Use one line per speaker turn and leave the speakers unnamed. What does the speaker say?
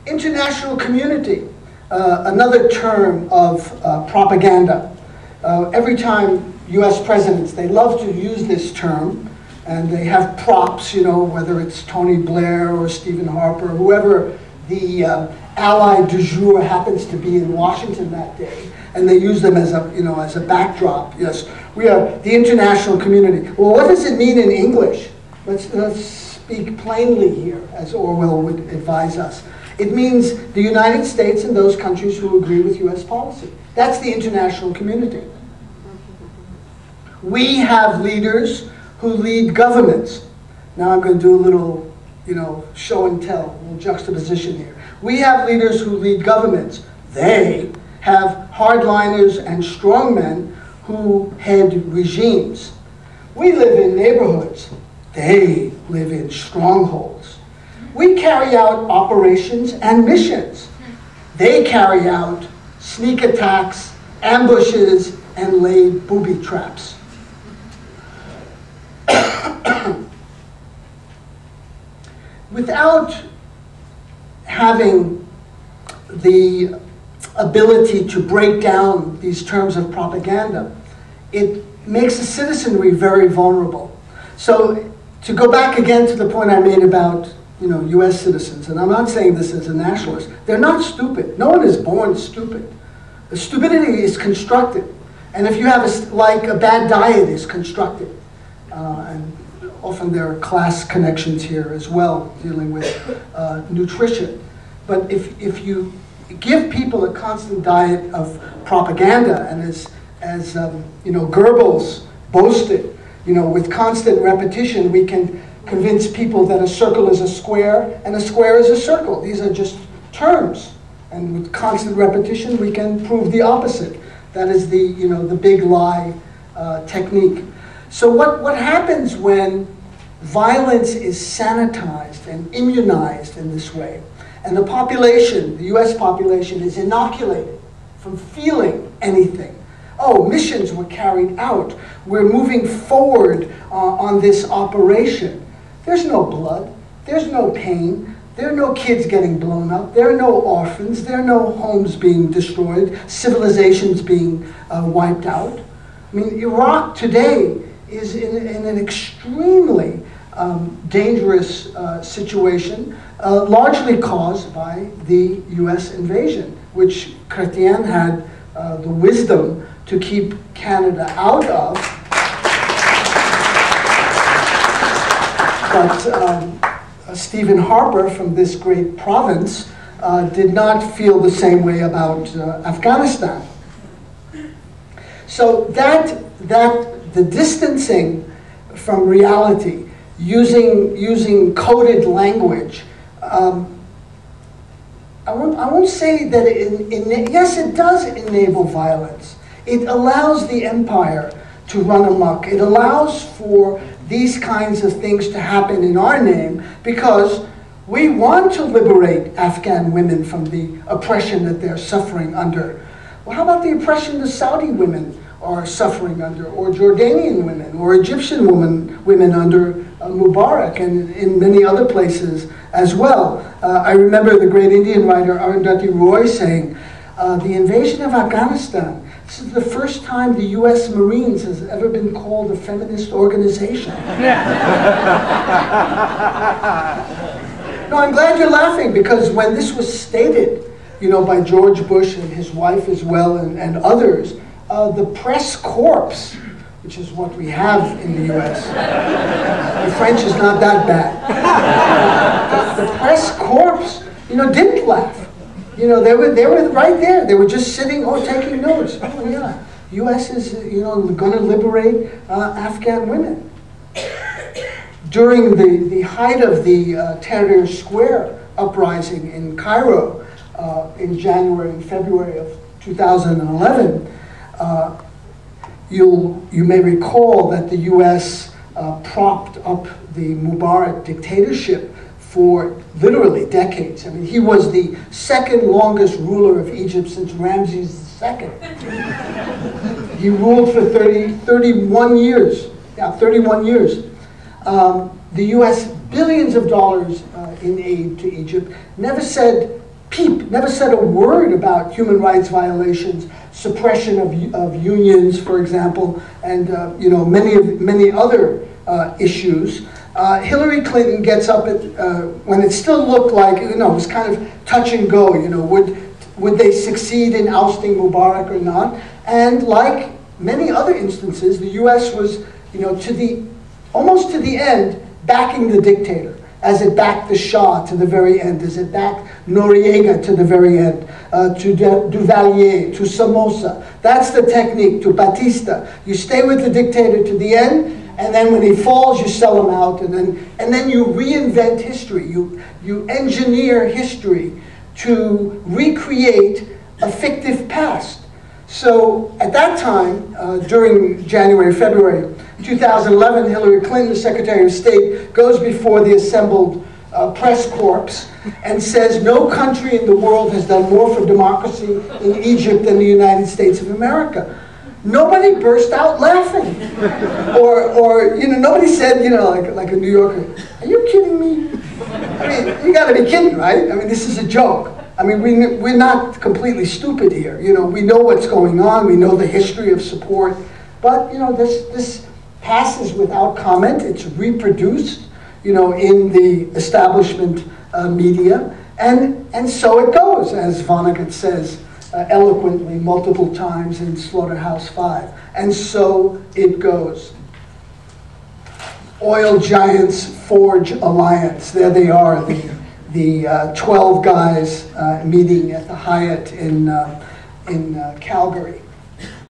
International community, another term of propaganda. Every time US presidents, they love to use this term, and they have props, you know, whether it's Tony Blair or Stephen Harper, whoever the ally du jour happens to be in Washington that day, and they use them as a, you know, as a backdrop. Yes, we are the international community. Well, what does it mean in English? Let's speak plainly here, as Orwell would advise us. It means the United States and those countries who agree with US policy. That's the international community. We have leaders who lead governments. Now I'm going to do a little, you know, show and tell, a little juxtaposition here. We have leaders who lead governments. They have hardliners and strongmen who head regimes. We live in neighborhoods. They live in strongholds. We carry out operations and missions. They carry out sneak attacks, ambushes, and lay booby traps. Without having the ability to break down these terms of propaganda, it makes the citizenry very vulnerable. So to go back again to the point I made about, you know, US citizens, and I'm not saying this as a nationalist, they're not stupid. No one is born stupid. The stupidity is constructed. And if you have, like a bad diet is constructed, and often there are class connections here as well, dealing with nutrition. But if you give people a constant diet of propaganda, and as you know, Goebbels boasted, you know, with constant repetition, we can convince people that a circle is a square and a square is a circle. These are just terms, and with constant repetition, we can prove the opposite. That is the, you know, the big lie technique. So what happens when violence is sanitized and immunized in this way, and the population, the US population, is inoculated from feeling anything? Oh, missions were carried out. We're moving forward on this operation. There's no blood. There's no pain. There are no kids getting blown up. There are no orphans. There are no homes being destroyed, civilizations being wiped out. I mean, Iraq today is in an extremely dangerous situation, largely caused by the US invasion, which Chrétien had the wisdom to keep Canada out of. But Stephen Harper from this great province did not feel the same way about Afghanistan. So the distancing from reality, using coded language, I won't say that yes, it does enable violence. It allows the empire to run amok. It allows for these kinds of things to happen in our name because we want to liberate Afghan women from the oppression that they're suffering under. Well, how about the oppression the Saudi women are suffering under, or Jordanian women, or Egyptian women under Mubarak, and in many other places as well? I remember the great Indian writer Arundhati Roy saying, the invasion of Afghanistan, this is the first time the US Marines has ever been called a feminist organization. No, I'm glad you're laughing, because when this was stated, you know, by George Bush and his wife as well, and others, the press corps, which is what we have in the US. The French is not that bad. The press corps, you know, didn't laugh. You know, they were right there. They were just sitting, taking notes. Oh yeah, U.S. is, you know, going to liberate Afghan women. During the height of the Tahrir Square uprising in Cairo in January and February of 2011, you may recall that the U.S. propped up the Mubarak dictatorship for literally decades. I mean, he was the second longest ruler of Egypt since Ramses II. He ruled for 31 years. Yeah, 31 years. The U.S. billions of dollars in aid to Egypt, never said peep, never said a word about human rights violations, suppression of unions, for example, and you know, many other issues. Hillary Clinton gets up at, when it still looked like, you know, it was kind of touch and go, you know, would they succeed in ousting Mubarak or not? And like many other instances, the US was, you know, almost to the end, backing the dictator, as it backed the Shah to the very end, as it backed Noriega to the very end, to Duvalier, to Somoza. That's the technique, to Batista. You stay with the dictator to the end, and then when he falls, you sell him out, and then you reinvent history. You engineer history to recreate a fictive past. So at that time, during January, February 2011, Hillary Clinton, the Secretary of State, goes before the assembled press corps and says, no country in the world has done more for democracy in Egypt than the United States of America. Nobody burst out laughing. Or you know, nobody said, you know, like a New Yorker, are you kidding me? I mean, you gotta be kidding, right? I mean, this is a joke. I mean, we're not completely stupid here. You know, we know what's going on. We know the history of support. But, you know, this passes without comment. It's reproduced, you know, in the establishment media. And so it goes, as Vonnegut says eloquently multiple times in Slaughterhouse-Five. And so it goes. Oil giants forge alliance. There they are, the 12 guys meeting at the Hyatt in Calgary.